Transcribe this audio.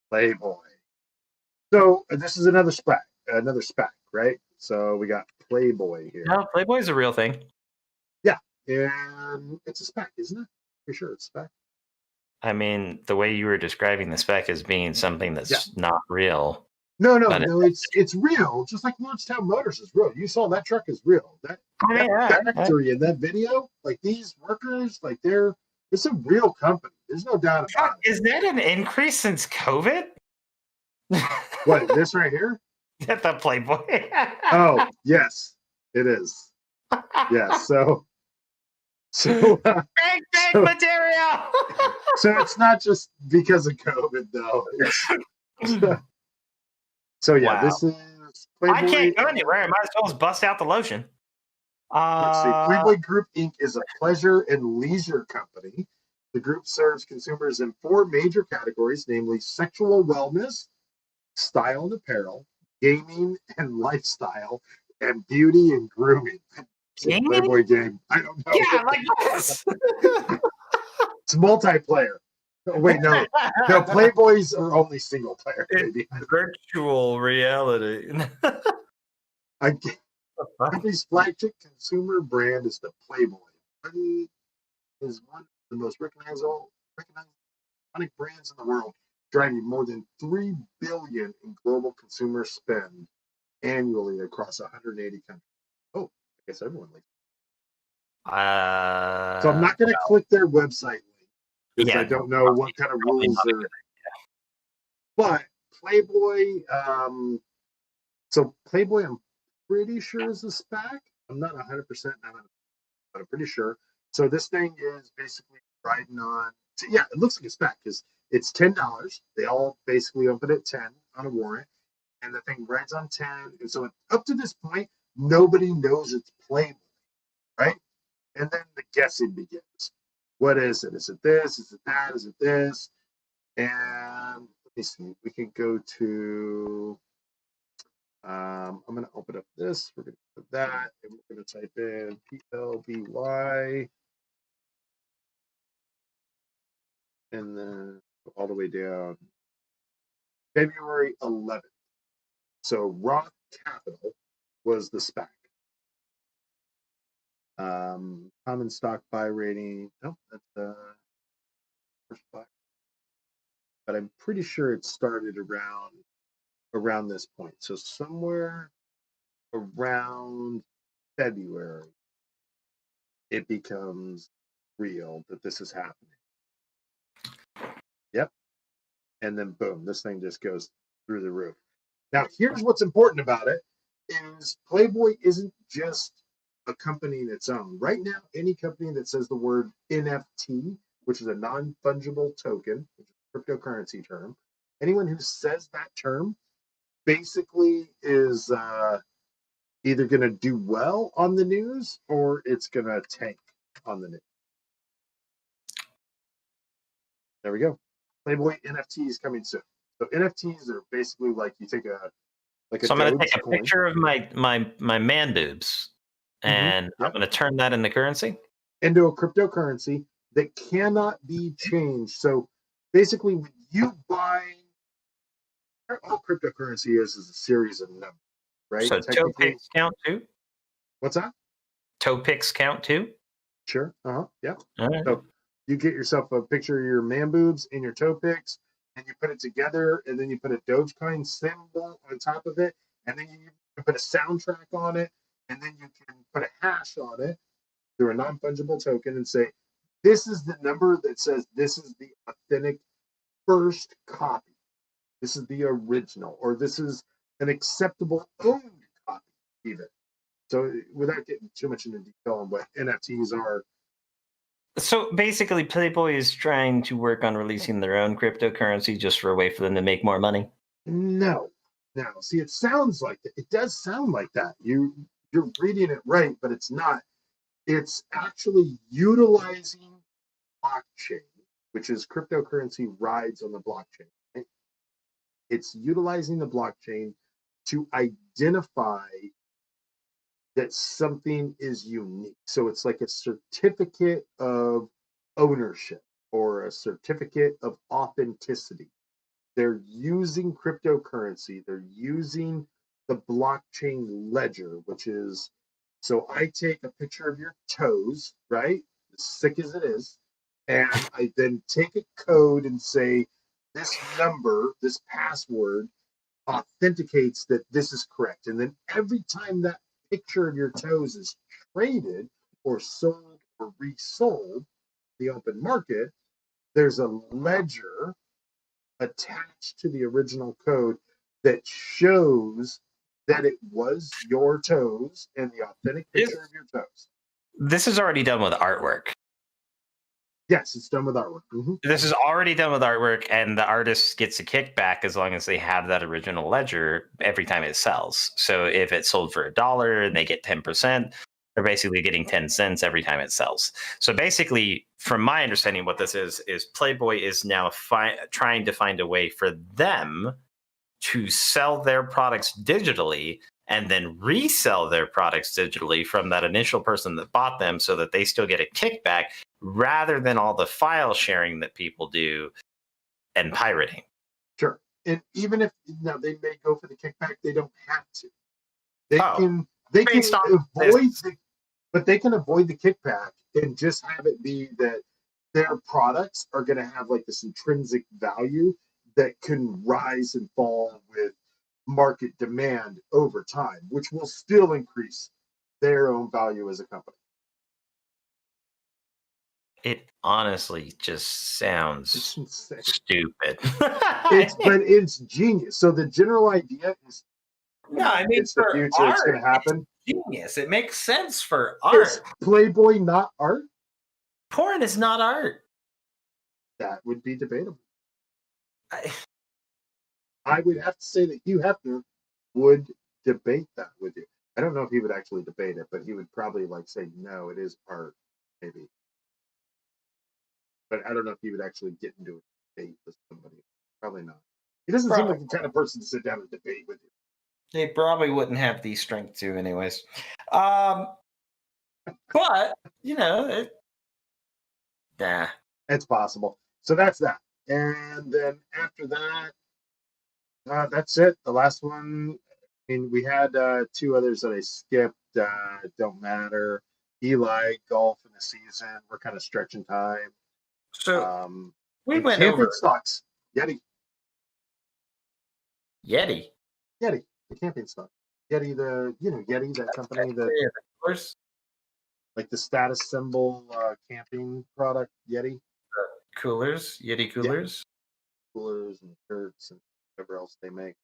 Playboy. So this is another Spac, right? So we got Playboy here. No, Playboy's a real thing. Yeah, and it's a Spac, isn't it? Pretty sure it's Spac. I mean, the way you were describing the spec as being something that's not real. No, it's real. Just like Lordstown Motors is real. You saw that truck is real. That factory in that video, like these workers, like it's a real company. There's no doubt about it. Is that an increase since COVID? What, this right here? At the Playboy. Oh, yes, it is. Yes, so fake material. So it's not just because of COVID, though. So yeah, wow. This is Playboy. I can't go anywhere. I might as well just bust out the lotion. Let's see. Playboy Group Inc. is a pleasure and leisure company. The group serves consumers in 4 major categories, namely sexual wellness, style and apparel, gaming and lifestyle, and beauty and grooming. Playboy game. I don't know. Yeah, like this. It's multiplayer. Oh, wait, no, Playboys are only single player. Maybe. Virtual reality. Company's flagship consumer brand is the Playboy. It is one of the most recognized iconic brands in the world, driving more than $3 billion in global consumer spend annually across 180 countries. Oh, I guess everyone likes it. So I'm not going to click their website link because I don't know what kind of rules are. But Playboy, so Playboy, I'm pretty sure is a Spac. I'm not 100%, but I'm pretty sure. So this thing is basically riding on. Yeah, it looks like a Spac because it's $10. They all basically open at 10 on a warrant, and the thing rides on 10. And so up to this point, nobody knows it's Playboy, right? And then the guessing begins. What is it? Is it this? Is it that? Is it this? And let me see. We can go to. I'm going to open up this. We're going to put that, and we're going to type in PLBY, and then all the way down. February 11th. So Roth Capital was the SPAC. Common stock buy rating. Nope, that's the first buy. But I'm pretty sure it started around this point. So somewhere around February, it becomes real that this is happening. Yep. And then boom, this thing just goes through the roof. Now, here's what's important about it is Playboy isn't just a company in its own. Right now, any company that says the word NFT, which is a non-fungible token, which is a cryptocurrency term, anyone who says that term basically is either going to do well on the news or it's going to tank on the news. There we go. Playboy NFTs coming soon. So NFTs are basically like you take a so I'm going to take a picture of my man boobs, and I'm going to turn that into currency? Into a cryptocurrency that cannot be changed. So basically, when you buy, all cryptocurrency is a series of numbers, right? So toe picks count too? What's that? Toe picks count too? Sure. Yeah. All right. So you get yourself a picture of your man boobs and your toe picks, and you put it together, and then you put a Dogecoin symbol on top of it, and then you can put a soundtrack on it, and then you can put a hash on it through a non-fungible token and say, this is the number that says this is the authentic first copy. This is the original, or this is an acceptable owned copy, even. So without getting too much into detail on what NFTs are. So basically, Playboy is trying to work on releasing their own cryptocurrency just for a way for them to make more money? No. See, it sounds like that. It does sound like that. You're reading it right, but it's not. It's actually utilizing blockchain, which is cryptocurrency rides on the blockchain. Right? It's utilizing the blockchain to identify that something is unique. So it's like a certificate of ownership or a certificate of authenticity they're using cryptocurrency. They're using the blockchain ledger, which is, so I take a picture of your toes, right? As sick as it is. And I then take a code and say, this number, this password authenticates that this is correct. And then every time that picture of your toes is traded or sold or resold, the open market, there's a ledger attached to the original code that shows that it was your toes and the authentic picture of your toes. This is already done with artwork. Yes, it's done with artwork. Mm-hmm. This is already done with artwork, and the artist gets a kickback as long as they have that original ledger every time it sells. So if it's sold for $1 and they get 10%, they're basically getting 10 cents every time it sells. So basically, from my understanding, what this is Playboy is now trying to find a way for them to sell their products digitally and then resell their products digitally from that initial person that bought them so that they still get a kickback rather than all the file sharing that people do and pirating. Sure. And even if now they may go for the kickback, they don't have to. They can avoid but they can avoid the kickback and just have it be that their products are going to have like this intrinsic value that can rise and fall with market demand over time, which will still increase their own value as a company. It honestly just sounds stupid. But it's genius. So the general idea is, no, I mean, it's the future. Art, it's going to happen. Genius. It makes sense for art. Is Playboy not art? Porn is not art. That would be debatable. I would have to say that Hugh Heffner would debate that with you. I don't know if he would actually debate it, but he would probably like say, no, it is art, maybe. But I don't know if he would actually get into a debate with somebody. Probably not. He doesn't seem like the kind of person to sit down and debate with you. They probably wouldn't have the strength to, anyways. But you know, it's possible. So that's that. And then after that, that's it. The last one. I mean, we had two others that I skipped. Don't matter. Eli, golf in the season. We're kind of stretching time. So we went camping over stocks. Yeti. The camping stock. Yeti, Yeti, that company that, like the status symbol camping product, Yeti. Coolers, Yeti Coolers. Yeah. Coolers and shirts and whatever else they make.